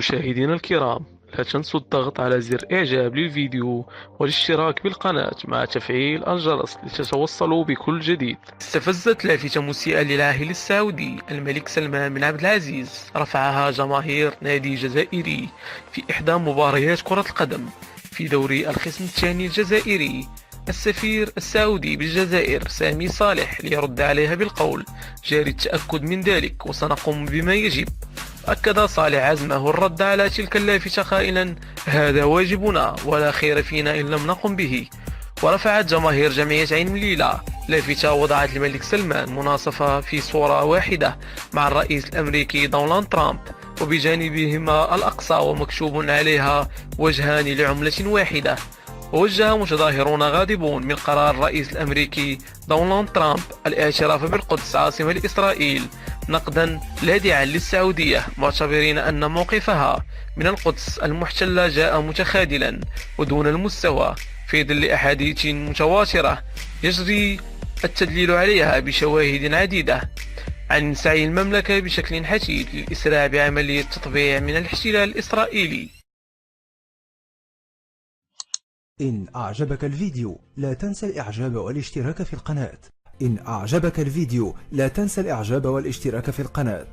مشاهدينا الكرام، لا تنسوا الضغط على زر إعجاب للفيديو والاشتراك بالقناة مع تفعيل الجرس لتتوصلوا بكل جديد. استفزت لافتة مسيئة للعاهل السعودي الملك سلمان بن عبد العزيز رفعها جماهير نادي جزائري في إحدى مباريات كرة القدم في دوري القسم الثاني الجزائري. السفير السعودي بالجزائر سامي صالح ليرد عليها بالقول: جاري التأكد من ذلك وسنقوم بما يجب. أكد صالح عزمه الرد على تلك اللافتة قائلا: هذا واجبنا ولا خير فينا إن لم نقم به. ورفعت جماهير جمعية عين مليلة لافتة وضعت الملك سلمان مناصفة في صورة واحدة مع الرئيس الأمريكي دونالد ترامب وبجانبهما الأقصى ومكتوب عليها: وجهان لعملة واحدة. ووجه متظاهرون غاضبون من قرار الرئيس الأمريكي دونالد ترامب الاعتراف بالقدس عاصمة لإسرائيل نقدا لاذعا للسعودية، معتبرين أن موقفها من القدس المحتلة جاء متخاذلا ودون المستوى في ظل أحاديث متواترة يجري التدليل عليها بشواهد عديدة عن سعي المملكة بشكل حثيث للإسراع بعملية تطبيع من الاحتلال الإسرائيلي. إن أعجبك الفيديو لا تنسى الإعجاب والاشتراك في القناة. إن أعجبك الفيديو لا تنسى الإعجاب والاشتراك في القناة.